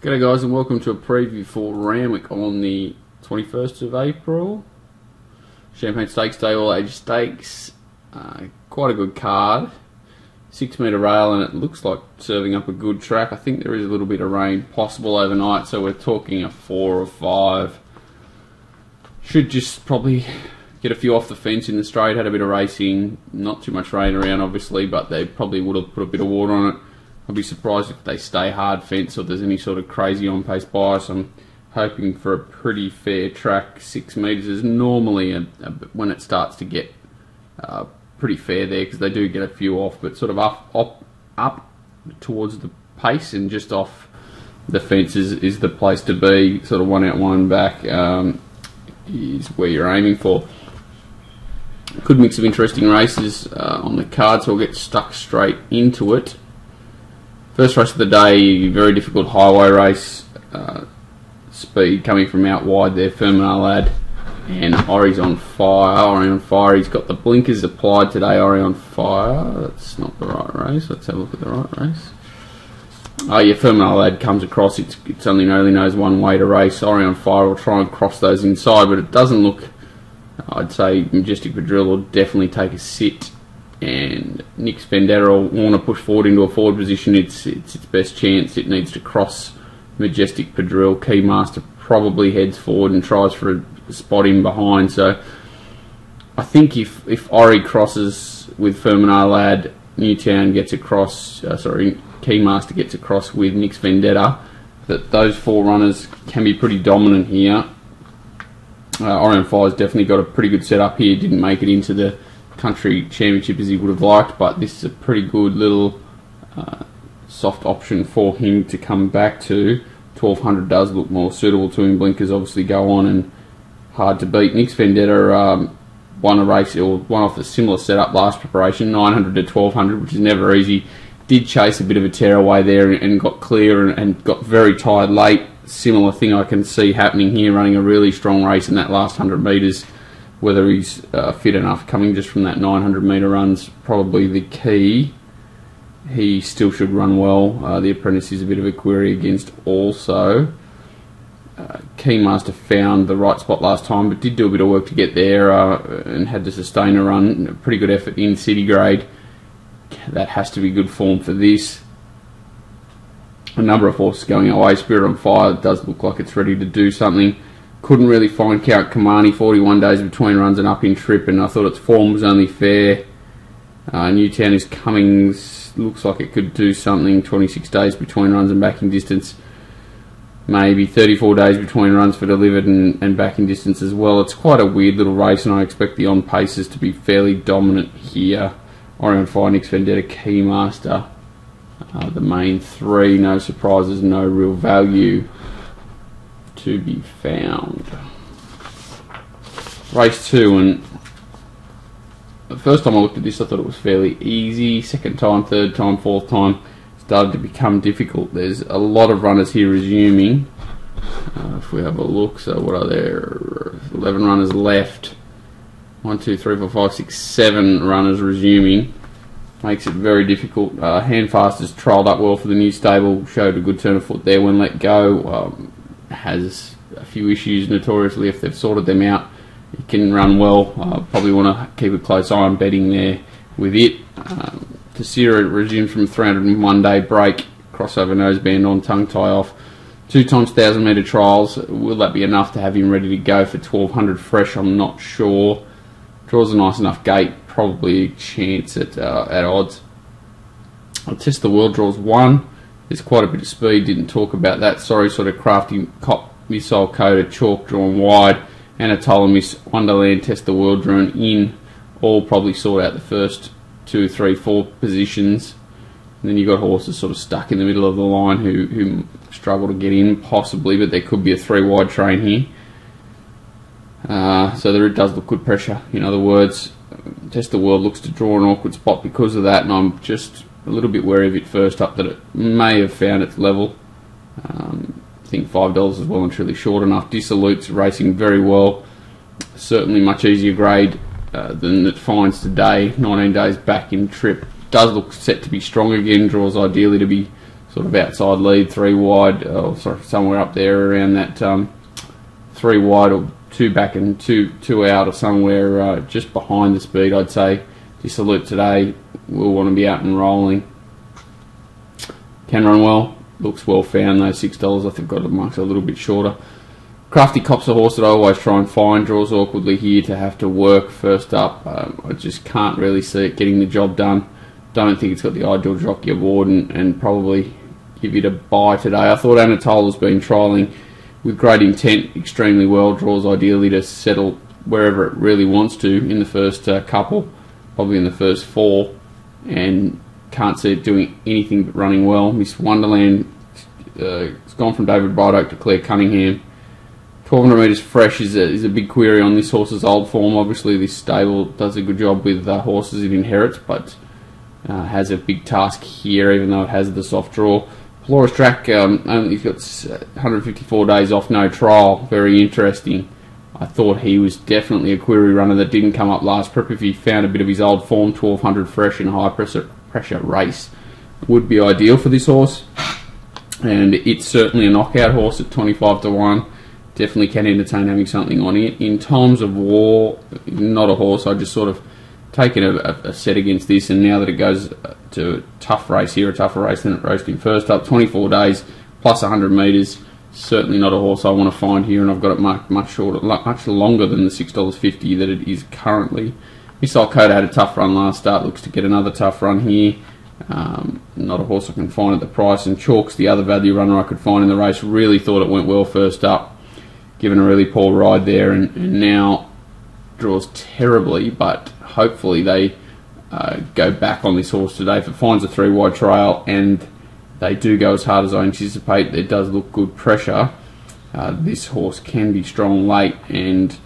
G'day guys, and welcome to a preview for Randwick on the 21st of April. Champagne Stakes Day, all age stakes. Quite a good card. 6 metre rail, and it looks like serving up a good track. I think there is a little bit of rain possible overnight, so we're talking a 4 or 5. Should just probably get a few off the fence in the straight. Had a bit of racing, not too much rain around obviously, but they probably would have put a bit of water on it. I'd be surprised if they stay hard fence or there's any sort of crazy on-pace bias. I'm hoping for a pretty fair track. 6 metres is normally when it starts to get pretty fair there, because they do get a few off, but sort of up towards the pace and just off the fence is the place to be. Sort of 1 out, 1 back is where you're aiming for. Good mix of interesting races on the card, so we'll get stuck straight into it. First race of the day, very difficult highway race. Speed coming from out wide there, Fermanagh Lad. And Ori's on fire. Ori on fire. He's got the blinkers applied today. Ori on fire. That's not the right race. Let's have a look at the right race. Oh yeah, Fermanagh Lad comes across. It's only knows one way to race. Ori on fire will try and cross those inside, but it doesn't look. I'd say Majestic Padrille will definitely take a sit. And Nix Vendetta will want to push forward into a forward position. It's its best chance. It needs to cross Majestic Padrille. Keymaster probably heads forward and tries for a spot in behind. So I think if Ori crosses with Fermanagh Lad, Newtown gets across. Keymaster gets across with Nix Vendetta. That those 4 runners can be pretty dominant here. Orion Fire's definitely got a pretty good setup here. Didn't make it into the country championship as he would have liked, but this is a pretty good little soft option for him to come back to. 1200 does look more suitable to him. Blinkers obviously go on and hard to beat. Nix Vendetta won a race, or won off a similar setup last preparation, 900 to 1200, which is never easy. Did chase a bit of a tearaway there and got clear and got very tired late. Similar thing I can see happening here, running a really strong race in that last 100 metres. Whether he's fit enough coming just from that 900 metre run's probably the key. He still should run well. The Apprentice is a bit of a query against also. Keymaster found the right spot last time, but did do a bit of work to get there and had to sustain a run. A pretty good effort in city grade. That has to be good form for this. A number of horses going away. Spirit on Fire does look like it's ready to do something. Couldn't really find Count Kamani, 41 days between runs and up in trip, and I thought its form was only fair. Newtown is coming, looks like it could do something. 26 days between runs and backing distance. Maybe 34 days between runs for delivered and backing distance as well. It's quite a weird little race, and I expect the on-paces to be fairly dominant here. Orion Fire, Nix Vendetta, Keymaster. The main 3, no surprises, no real value to be found. Race 2, and the first time I looked at this I thought it was fairly easy. Second time, third time, fourth time started to become difficult. There's a lot of runners here resuming. If we have a look, so what are there? 11 runners left. 1, 2, 3, 4, 5, 6, 7 runners resuming. Makes it very difficult. Handfast has trialled up well for the new stable, showed a good turn of foot there when let go. Has a few issues notoriously. If they've sorted them out, it can run well. Probably want to keep a close eye on betting there with it. Tessera resumes from 301 day break, crossover noseband on, tongue tie off. 2 times 1000 metre trials. Will that be enough to have him ready to go for 1200 fresh? I'm not sure. Draws a nice enough gate, probably a chance at odds. I'll Test the World draws 1. There's quite a bit of speed, didn't talk about that. Sorry, sort of crafty cop missile coated, chalk drawn wide. Anatola Miss Wonderland, Test the World drawn in. All probably sort out the first 2, 3, 4 positions. And then you've got horses sort of stuck in the middle of the line who struggle to get in, possibly, but there could be a 3 wide train here. So there does look good pressure. In other words, Test the World looks to draw an awkward spot because of that, and I'm just a little bit wary of it first up, that it may have found its level. I think $5 is well and truly short enough. Dissolute's racing very well. Certainly much easier grade than it finds today. 19 days back in trip. Does look set to be strong again. Draws ideally to be sort of outside lead, 3 wide, sorry, somewhere up there around that 3 wide or 2 back and two out, or somewhere just behind the speed. I'd say Dissolute today will want to be out and rolling. Can run well, looks well found. Those $6 I think got the marks a little bit shorter. Crafty Cop's a horse that I always try and find. Draws awkwardly here to have to work first up. I just can't really see it getting the job done. Don't think it's got the ideal jockey award, and probably give it a buy today. I thought Anatola's been trialling with great intent extremely well. Draws ideally to settle wherever it really wants to in the first couple, probably in the first 4, and can't see it doing anything but running well. Miss Wonderland, it's gone from David Bright Oak to Claire Cunningham. 1200 metres fresh is a big query on this horse's old form. Obviously this stable does a good job with horses it inherits, but has a big task here, even though it has the soft draw. Flora's Track, only got 154 days off, no trial. Very interesting. I thought he was definitely a query runner that didn't come up last prep. If he found a bit of his old form, 1200 fresh in a high pressure race would be ideal for this horse. And it's certainly a knockout horse at 25 to 1. Definitely can entertain having something on it. In times of war, not a horse. I just sort of taken a set against this, and now that it goes to a tough race here, a tougher race than it raced in first up, 24 days plus 100 metres, certainly not a horse I want to find here, and I've got it marked much shorter, much longer than the $6.50 that it is currently. Missile Coda had a tough run last start, looks to get another tough run here. Not a horse I can find at the price, and Chalk's the other value runner I could find in the race. Really thought it went well first up, given a really poor ride there, and now draws terribly, but hopefully they go back on this horse today. If it finds a 3 wide trail and they do go as hard as I anticipate, there does look good pressure. This horse can be strong late and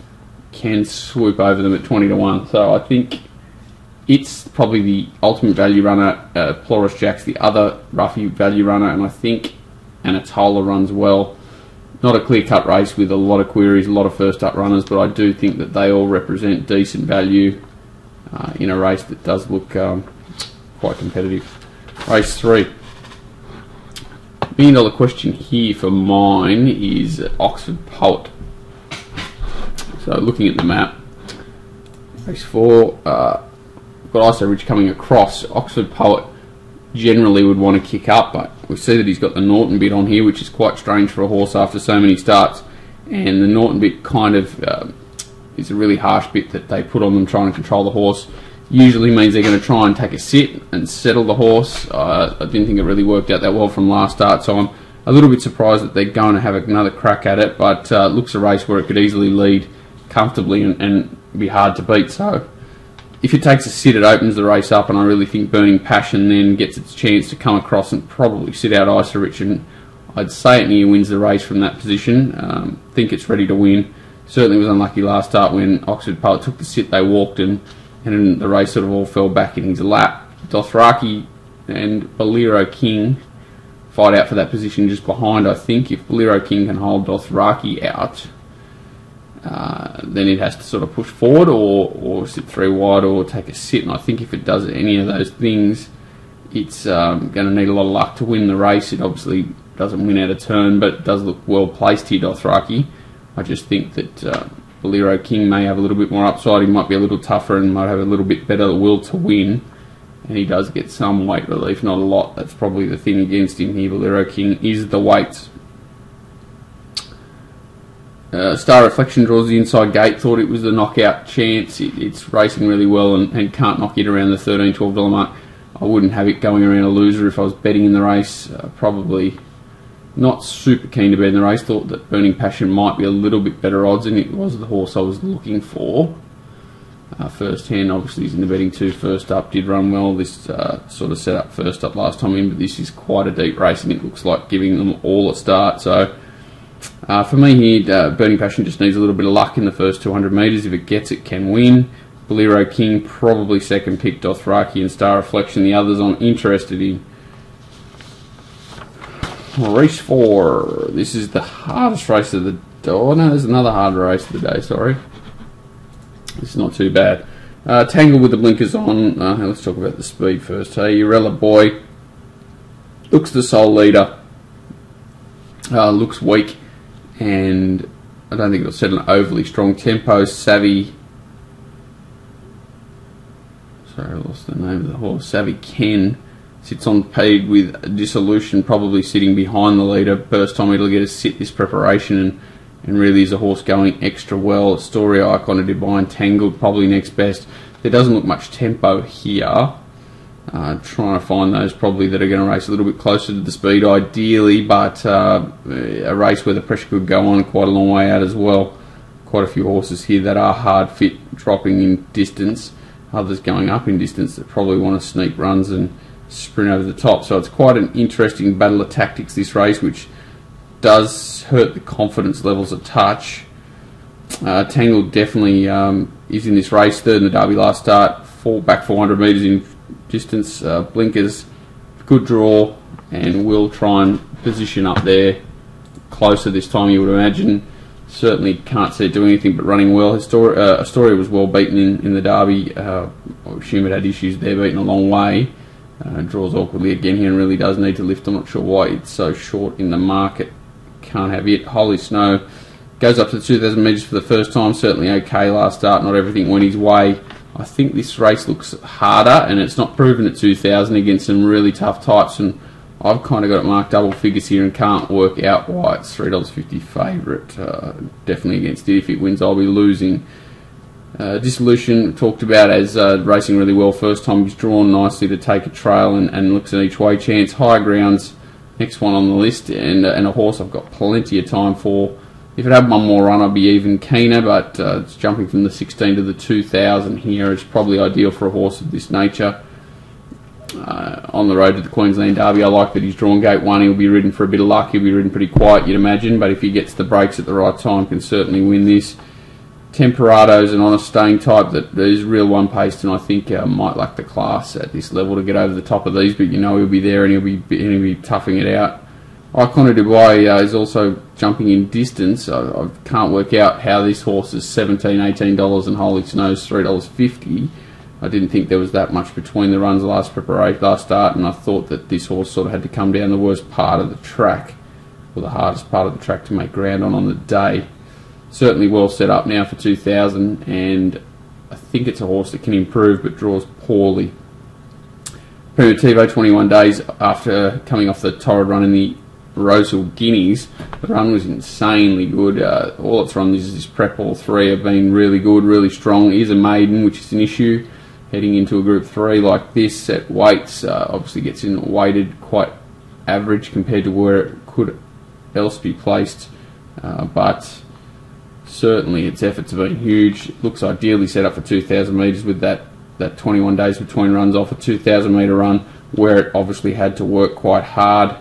can swoop over them at 20 to 1. So I think it's probably the ultimate value runner. Floris Jack's the other roughy value runner, and I think Anatola runs well. Not a clear-cut race with a lot of queries, a lot of first-up runners, but I do think that they all represent decent value in a race that does look quite competitive. Race 3. $1 million question here for mine is Oxford Poet. So looking at the map, race 4, got Iso Ridge coming across. Oxford Poet generally would want to kick up, but we see that he's got the Norton bit on here, which is quite strange for a horse after so many starts. And the Norton bit kind of is a really harsh bit that they put on them trying to control the horse. Usually means they're going to try and take a sit and settle the horse. I didn't think it really worked out that well from last start, so I'm a little bit surprised that they're going to have another crack at it, but it looks a race where it could easily lead comfortably and be hard to beat. So if it takes a sit, it opens the race up, and I really think Burning Passion then gets its chance to come across and probably sit out Iso Rich, and I'd say it near wins the race from that position. Think it's ready to win. Certainly was unlucky last start when Oxford Poet took the sit, they walked, and the race sort of all fell back in his lap. Dothraki and Bolero King fight out for that position just behind. I think if Bolero King can hold Dothraki out, then it has to sort of push forward or sit 3 wide or take a sit, and I think if it does any of those things, it's going to need a lot of luck to win the race. It obviously doesn't win out of turn, but it does look well placed here, Dothraki. I just think that Bolero King may have a little bit more upside. He might be a little tougher and might have a little bit better will to win, and he does get some weight relief, not a lot. That's probably the thing against him here. Bolero King is the weights. Star Reflection draws the inside gate. Thought it was the knockout chance. It's racing really well and can't knock it around the $13, $12 mark. I wouldn't have it going around a loser if I was betting in the race. Probably not super keen to bet in the race. Thought that Burning Passion might be a little bit better odds, and it was the horse I was looking for. First hand, obviously he's in the betting too. First up did run well. This sort of set up first up last time in, but this is quite a deep race, and it looks like giving them all a start. So for me here, Burning Passion just needs a little bit of luck in the first 200 metres. If it gets it, can win. Bolero King probably second pick. Dothraki and Star Reflection the others I'm interested in. Race 4. This is the hardest race of the day. Oh no, there's another hard race of the day, sorry. This is not too bad. Tangle with the blinkers on. Let's talk about the speed first. Hey, Urella Boy. Looks the sole leader. Looks weak, and I don't think it'll set an overly strong tempo. Sorry, I lost the name of the horse. Savvy Ken sits on paid with Dissolution, probably sitting behind the leader. First time it'll get a sit this preparation, and really is a horse going extra well. Story Icon of Divine Tangled, probably next best. There doesn't look much tempo here. Trying to find those probably that are going to race a little bit closer to the speed ideally, but a race where the pressure could go on quite a long way out as well. Quite a few horses here that are hard fit, dropping in distance, others going up in distance that probably want to sneak runs and sprint over the top. So it's quite an interesting battle of tactics, this race, which does hurt the confidence levels a touch. Tangled definitely is in this race, third in the Derby last start, back 400 metres in distance, blinkers, good draw, and will try and position up there closer this time, you would imagine. Certainly can't see it doing anything but running well. Astoria was well beaten in the Derby. I assume it had issues there, beaten a long way. Draws awkwardly again here and really does need to lift. I'm not sure why it's so short in the market. Can't have it. Holy Snow goes up to the 2,000 metres for the first time. Certainly okay last start. Not everything went his way. I think this race looks harder, and it's not proven at 2,000 against some really tough types, and I've kind of got it marked double figures here and can't work out why it's $3.50 favourite. Definitely against it. If it wins, I'll be losing. Dissolution talked about as racing really well first time. He's drawn nicely to take a trail and looks at each way chance. High Grounds, next one on the list, and a horse I've got plenty of time for. If it had one more run, I'd be even keener, but it's jumping from the 16 to the 2,000 here. It's probably ideal for a horse of this nature. On the road to the Queensland Derby, I like that he's drawn gate 1. He'll be ridden for a bit of luck. He'll be ridden pretty quiet, you'd imagine, but if he gets the breaks at the right time, can certainly win this. Temperato's an honest staying type that is real one-paced, and I think might lack the class at this level to get over the top of these, but you know he'll be there and he'll be toughing it out. Icon of Dubai is also jumping in distance. I can't work out how this horse is $17, $18 and Holy Snow's $3.50. I didn't think there was that much between the runs last start, and I thought that this horse sort of had to come down the worst part of the track, or the hardest part of the track to make ground on the day. Certainly well set up now for 2,000, and I think it's a horse that can improve but draws poorly. Primitivo, 21 days after coming off the torrid run in the Rosehill Guineas. The run was insanely good. All its runs this prep, all three have been really good, really strong. It is a maiden, which is an issue. Heading into a Group 3 like this at weights, obviously gets in weighted quite average compared to where it could else be placed, but certainly its efforts have been huge. It looks ideally set up for 2,000 metres with that 21 days between runs off a 2,000 metre run, where it obviously had to work quite hard.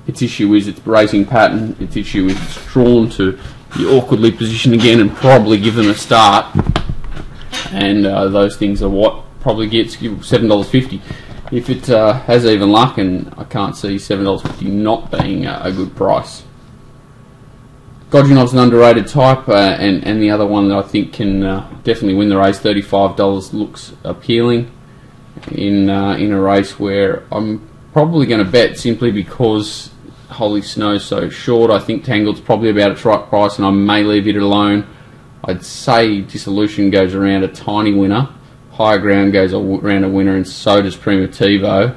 Its issue is its racing pattern. Its issue is it's drawn to be awkwardly positioned again and probably give them a start. And those things are what probably gets $7.50. If it has even luck, and I can't see $7.50 not being a good price. Godjinov's an underrated type, and the other one that I think can definitely win the race, $35, looks appealing in a race where I'm probably going to bet simply because Holy Snow's so short. I think Tangled's probably about its right price, and I may leave it alone. I'd say Dissolution goes around a tiny winner, Higher Ground goes around a winner, and so does Primitivo,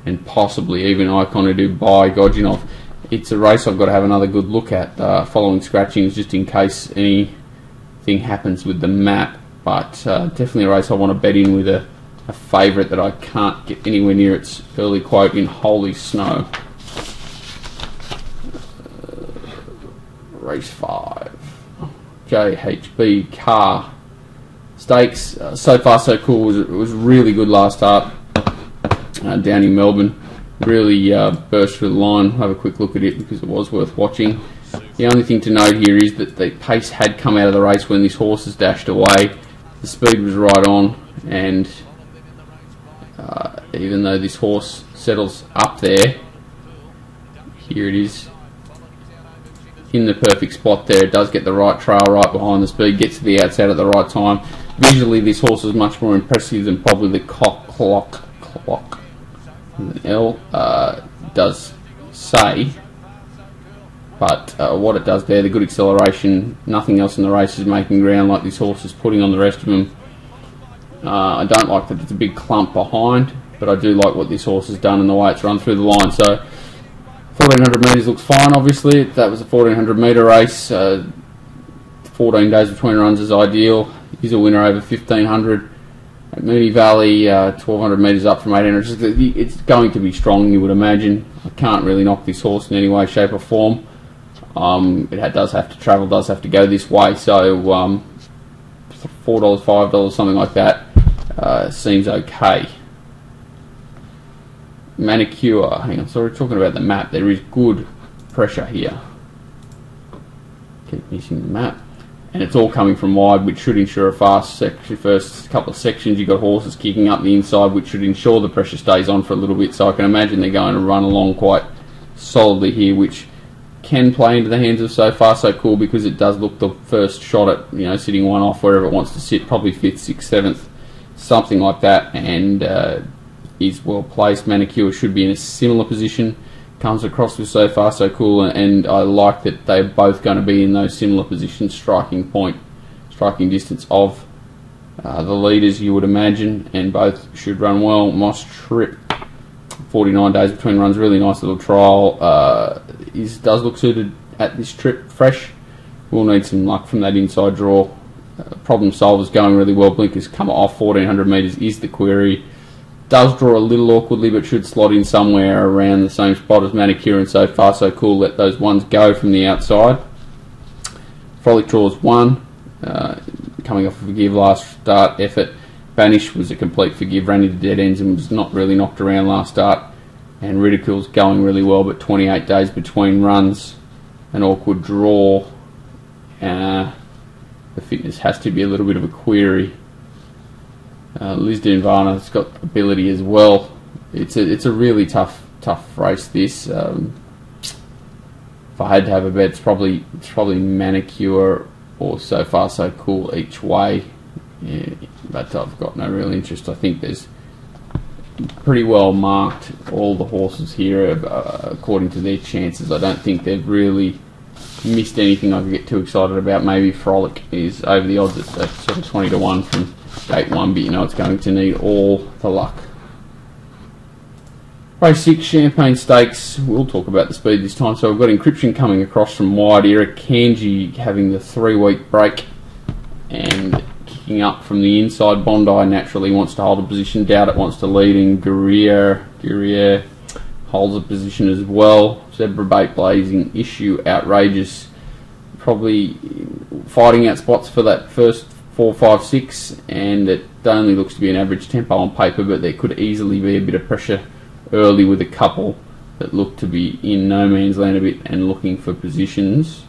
and possibly even Icon of Dubai, Godjinov. It's a race I've got to have another good look at following scratchings, just in case anything happens with the map, but definitely a race I want to bet in with a favourite that I can't get anywhere near its early quote in Holy Snow. Race 5. JHB Car Stakes. So far so cool. It was really good last start down in Melbourne. Really burst through the line. Have a quick look at it because it was worth watching. The only thing to note here is that the pace had come out of the race when this horse has dashed away. The speed was right on, and even though this horse settles up there, here it is in the perfect spot there. It does get the right trail right behind the speed, gets to the outside at the right time. Visually this horse is much more impressive than probably the clock. does say. But what it does there, the good acceleration, nothing else in the race is making ground like this horse is putting on the rest of them. I don't like that it's a big clump behind, but I do like what this horse has done and the way it's run through the line. So 1400 metres looks fine, obviously. That was a 1400 metre race. 14 days between runs is ideal. He's a winner over 1500. At Moonee Valley, 1200 metres up from 800. It's going to be strong, you would imagine. I can't really knock this horse in any way, shape or form. It does have to travel, does have to go this way, so $4, $5, something like that seems okay. Manicure, hang on, sorry, talking about the map, there is good pressure here. Keep missing the map. And it's all coming from wide, which should ensure a fast section. First couple of sections, you've got horses kicking up the inside, which should ensure the pressure stays on for a little bit. So I can imagine they're going to run along quite solidly here, which can play into the hands of So Far So Cool, because it does look the first shot at, you know, sitting one off wherever it wants to sit, probably 5th, 6th, 7th, something like that, and is well placed. Manicure should be in a similar position. Comes across with So Far So Cool, and I like that they're both going to be in those similar positions, striking distance of the leaders, you would imagine, and both should run well. Moss Trip, 49 days between runs, really nice little trial. Does look suited at this trip, fresh. We'll need some luck from that inside draw. Problem Solver's going really well. Blinkers come off 1400 metres is the query. Does draw a little awkwardly, but should slot in somewhere around the same spot as Manicure, and So Far So Cool. Let those ones go from the outside. Frolic draws 1, coming off a forgive last start effort. Banish was a complete forgive, ran into dead ends and was not really knocked around last start. And Ridicule's going really well, but 28 days between runs, an awkward draw. The fitness has to be a little bit of a query. Lisden Varna's got ability as well. It's a really tough race, this. If I had to have a bet, it's probably Manicure or So Far So Cool each way. Yeah, but I've got no real interest. I think there's pretty well marked all the horses here according to their chances. I don't think they've really missed anything I could get too excited about. Maybe Frolic is over the odds at sort of 20 to 1 from gate 1, but you know it's going to need all the luck. Race 6, Champagne Stakes. We'll talk about the speed this time. So we've got Encryption coming across from wide. Eric Kanji having the 3-week break and kicking up from the inside. Bondi naturally wants to hold a position. Doubt it wants to lead, and Guerriere holds a position as well. Zebra Bait Blazing, Issue, Outrageous, probably fighting out spots for that first 4, 5, 6, and it only looks to be an average tempo on paper, but there could easily be a bit of pressure early with a couple that look to be in no man's land a bit and looking for positions.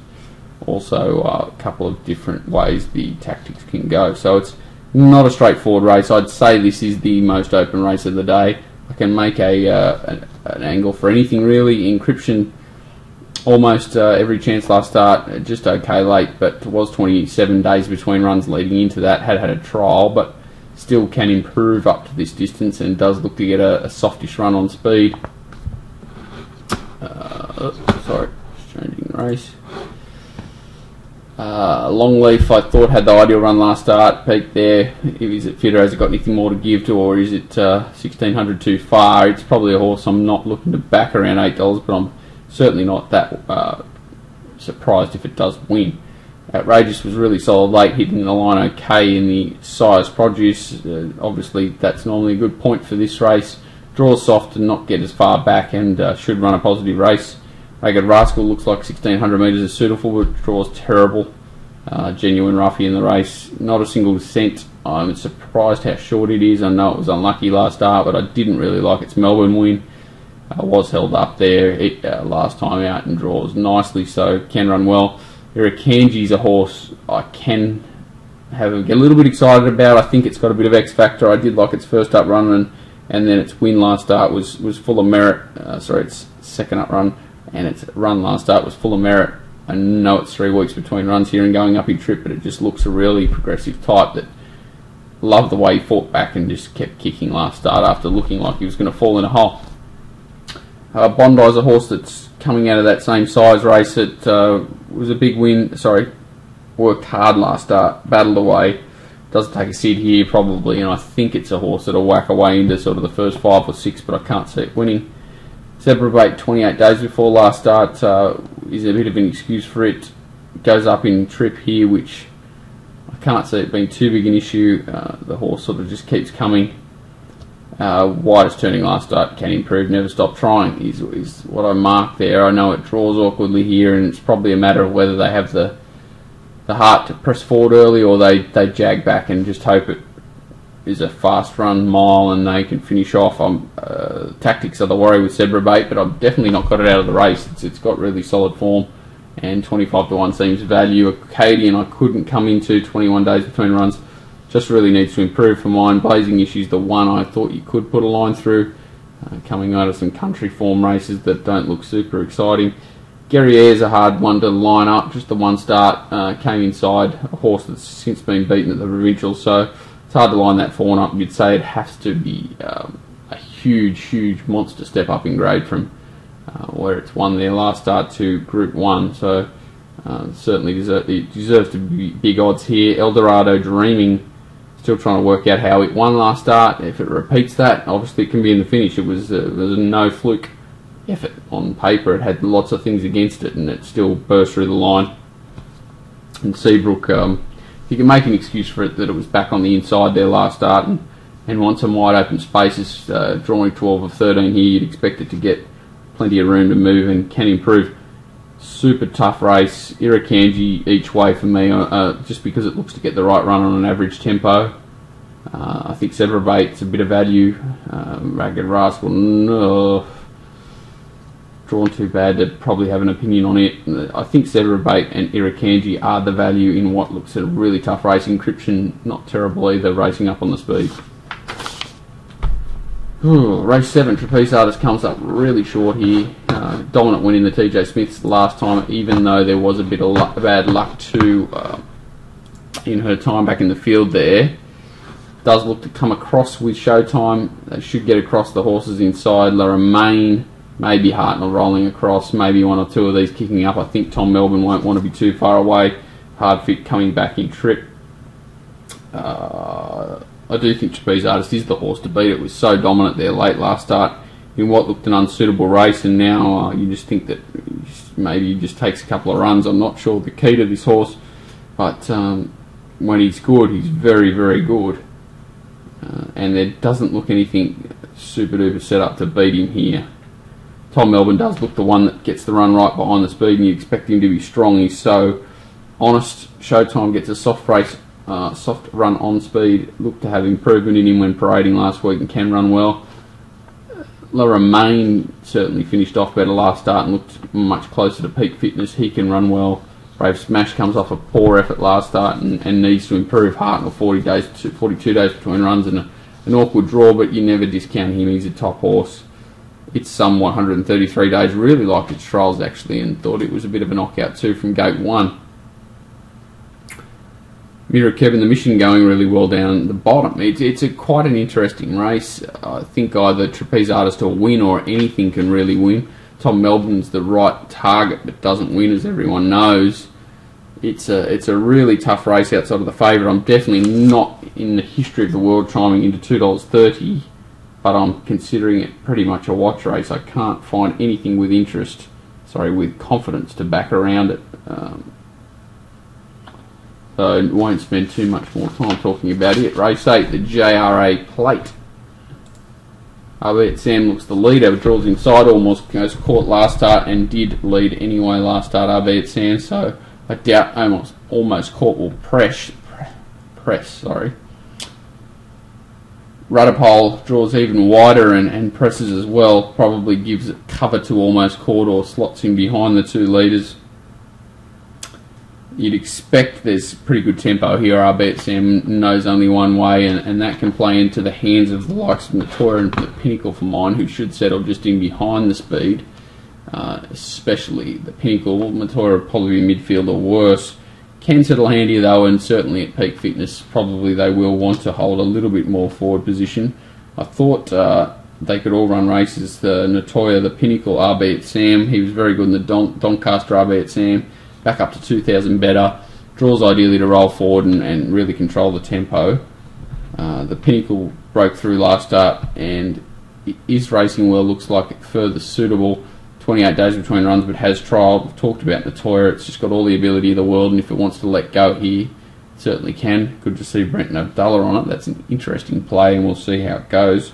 Also a couple of different ways the tactics can go, so it's not a straightforward race. I'd say this is the most open race of the day. I can make an angle for anything really. Encryption, almost every chance last start, just okay late, but it was 27 days between runs leading into that. Had a trial, but still can improve up to this distance and does look to get a softish run on speed. Sorry, just changing the race. Longleaf, I thought, had the ideal run last start, peaked there. Is it fitter? Has it got anything more to give to, or is it 1600 too far? It's probably a horse I'm not looking to back around $8, but I'm certainly not that surprised if it does win. Outrageous was really solid late, hitting the line okay in the size produce. Obviously that's normally a good point for this race. Draws soft and not get as far back, and should run a positive race. Ragged Rascal looks like 1600 metres is suitable, but draws terrible. Genuine roughie in the race, not a single descent. I'm surprised how short it is. I know it was unlucky last start, but I didn't really like its Melbourne win. Was held up there last time out and draws nicely, so can run well. Eric Kanji's a horse I can get a little bit excited about. I think it's got a bit of X factor. I did like its first up run, and then its win last start was full of merit. Its second up run and its run last start was full of merit. I know it's 3 weeks between runs here and going up in trip, but it just looks a really progressive type that loved the way he fought back and just kept kicking last start after looking like he was going to fall in a hole. Bondi's a horse that's coming out of that same size race. It was a big win. Sorry, worked hard last start, battled away. Doesn't take a sit here probably, and I think it's a horse that'll whack away into sort of the first 5 or 6, but I can't see it winning. Sabre Penske 28 days before last start is a bit of an excuse for it. Goes up in trip here, which I can't see it being too big an issue. The horse sort of just keeps coming. Widest turning last start, can improve, never stop trying is what I marked there. I know it draws awkwardly here, and it's probably a matter of whether they have the heart to press forward early, or they jag back and just hope it is a fast run mile and they can finish off. Tactics are the worry with Sabre Penske, but I've definitely not got it out of the race. It's got really solid form, and 25 to 1 seems value. Acadian I couldn't come into, 21 days between runs, just really needs to improve for mine. Blazing Issues the one I thought you could put a line through, coming out of some country form races that don't look super exciting. Guerriere's a hard one to line up, just the one start, came inside a horse that's since been beaten at the provincial, so it's hard to line that fawn up. You'd say it has to be a huge monster step up in grade from where it's won their last start to Group 1, so certainly deserves to be big odds here. Eldorado Dreaming, still trying to work out how it won last start. If it repeats that, obviously it can be in the finish. It was a no fluke effort on paper. It had lots of things against it, and it still burst through the line. And Seabrook, you can make an excuse for it that it was back on the inside there last start and wants some wide open spaces. Drawing 12 of 13 here, you'd expect it to get plenty of room to move and can improve. Super tough race. Irukandji each way for me, just because it looks to get the right run on an average tempo. I think Sabre Penske a bit of value. Ragged Rascal, no. Drawn too bad to probably have an opinion on it. I think Sabre Penske and Irukandji are the value in what looks at a really tough race. Encryption, not terrible either, racing up on the speed. Race 7, Trapeze Artist comes up really short here. Dominant win in the TJ Smiths last time, even though there was a bit of bad luck too in her time back in the field there. Does look to come across with Showtime. They should get across the horses inside. La Romaine, maybe Hartnell rolling across, maybe one or two of these kicking up. I think Tom Melbourne won't want to be too far away. Hard Fit coming back in trip. I do think Trapeze Artist is the horse to beat. It was so dominant there late last start in what looked an unsuitable race, and now you just think that maybe he just takes a couple of runs. I'm not sure the key to this horse, but when he's good, he's very good. And there doesn't look anything super duper set up to beat him here. Tom Melbourne does look the one that gets the run right behind the speed, and you expect him to be strong. He's so honest. Showtime gets a soft run on speed. Looked to have improvement in him when parading last week and can run well. La Romaine certainly finished off better last start and looked much closer to peak fitness. He can run well. Brave Smash comes off a poor effort last start and needs to improve. Hartnell 42 days between runs and an awkward draw, but you never discount him. He's a top horse. It's some 133 days. Really liked its trials actually, and thought it was a bit of a knockout too from gate 1. Mira Kevin, the mission going really well down the bottom. It's quite an interesting race. I think either Trapeze Artist will win, or anything can really win. Tom Melbourne's the right target, but doesn't win, as everyone knows. It's a really tough race outside of the favourite. I'm definitely not in the history of the world chiming into $2.30, but I'm considering it pretty much a watch race. I can't find anything with with confidence to back around it. So I won't spend too much more time talking about it. Race 8, the JRA Plate. Albeit Sam looks the leader, draws inside, almost goes caught last start and did lead anyway last start, Albeit Sam, so I doubt almost caught will press. Rudderpole draws even wider and presses as well, probably gives it cover to almost caught or slots him behind the two leaders. You'd expect there's pretty good tempo here. I bet Sam knows only one way, and that can play into the hands of the likes of Matoya and the Pinnacle for mine, who should settle just in behind the speed, especially the Pinnacle. Matoya will probably be midfield or worse. Can settle handier though, and certainly at peak fitness, probably they will want to hold a little bit more forward position. I thought they could all run races. The Natoya, the Pinnacle RB at Sam, he was very good in the Doncaster RB at Sam, back up to 2,000 better. Draws ideally to roll forward and really control the tempo. The Pinnacle broke through last start and is racing well, looks like it further suitable. 28 days between runs, but has trialled. We've talked about Natoya, it's just got all the ability of the world, and if it wants to let go here, it certainly can. Good to see Brenton Abdullah on it. That's an interesting play, and we'll see how it goes.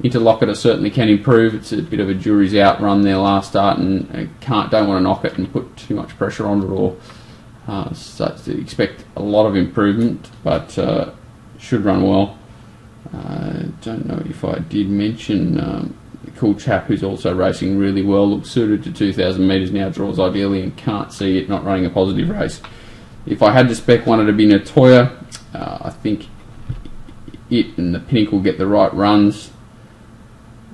Interlocutor certainly can improve. It's a bit of a jury's out run there last start, and don't want to knock it and put too much pressure on it, or start to expect a lot of improvement, but should run well. Don't know if I did mention a cool chap who's also racing really well, looks suited to 2,000 metres now, draws ideally, and can't see it not running a positive race. If I had to spec one, it'd be Natoya. I think it and the Pinnacle get the right runs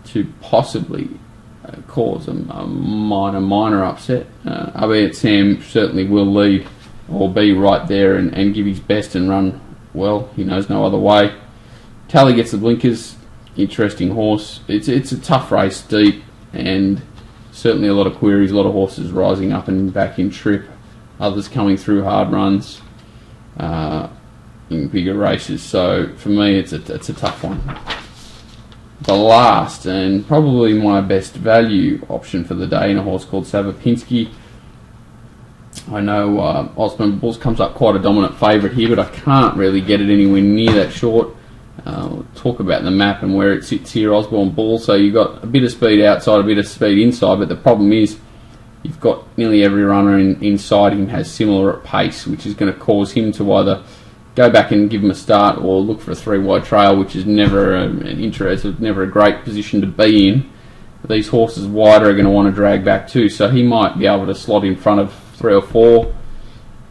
to possibly cause a minor upset. Albeit Sam certainly will lead or be right there and give his best and run well. He knows no other way. Tally gets the blinkers. Interesting horse. It's a tough race, deep, and certainly a lot of queries, a lot of horses rising up and back in trip, others coming through hard runs in bigger races. So for me, it's a tough one. The last and probably my best value option for the day in a horse called Sabre Penske. I know Osborne Bulls comes up quite a dominant favourite here, but I can't really get it anywhere near that short. We'll talk about the map and where it sits here, Osborne Bull. So you've got a bit of speed outside, a bit of speed inside, but the problem is you've got nearly every runner inside him has similar at pace, which is going to cause him to either go back and give him a start or look for a 3-wide trail, which is never never a great position to be in. But these horses wider are going to want to drag back too, so he might be able to slot in front of 3 or 4.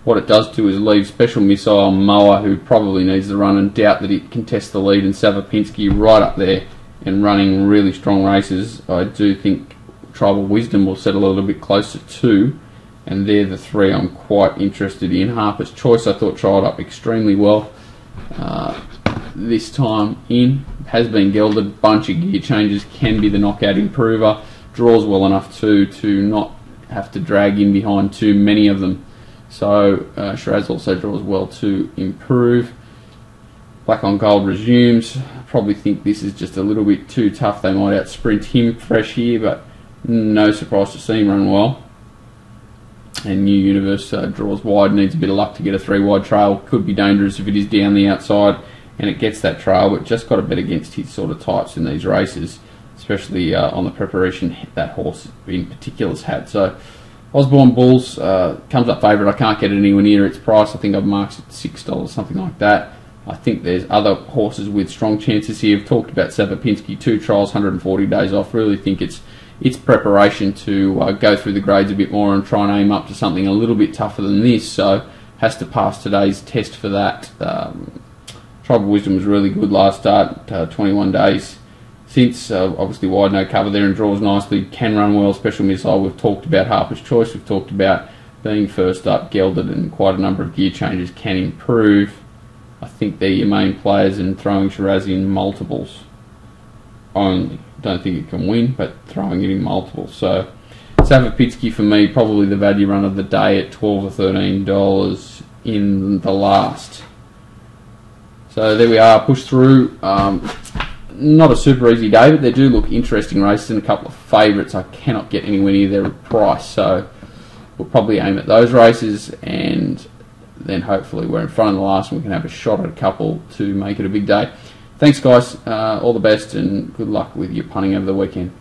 What it does do is leave Special Missile Moa, who probably needs the run, and doubt that it can test the lead, and Sabre Penske right up there and running really strong races. I do think Tribal Wisdom will settle a little bit closer too, and they're the 3 I'm quite interested in. Harper's Choice I thought trialled up extremely well this time in, has been gelded, bunch of gear changes, can be the knockout improver, draws well enough too to not have to drag in behind too many of them. So Shiraz also draws well to improve. Black on Gold resumes. I probably think this is just a little bit too tough. They might out sprint him fresh here, but no surprise to see him run well. And New Universe draws wide, needs a bit of luck to get a 3-wide trail. Could be dangerous if it is down the outside and it gets that trail, but just got to bet against his sort of types in these races, especially on the preparation that horse in particular's had. So Osborne Bulls comes up favourite. I can't get it anywhere near its price. I think I've marked it $6, something like that. I think there's other horses with strong chances here. I've talked about Sabre Penske, 2 trials, 140 days off. Really think it's preparation to go through the grades a bit more and try and aim up to something a little bit tougher than this. So has to pass today's test for that. Tribal Wisdom was really good last start, 21 days since. Obviously wide, no cover there, and draws nicely, can run well. Special Missile, we've talked about. Harper's Choice, we've talked about being first up, gelded, and quite a number of gear changes, can improve. I think they're your main players, and throwing Shiraz in multiples only. Don't think it can win, but throwing it in multiples. So Sabre Penske for me, probably the value run of the day at $12 or $13 in the last. So there we are, push through. Not a super easy day, but they do look interesting races and a couple of favourites I cannot get anywhere near their price. So we'll probably aim at those races, and then hopefully we're in front of the last and we can have a shot at a couple to make it a big day. Thanks guys, all the best and good luck with your punting over the weekend.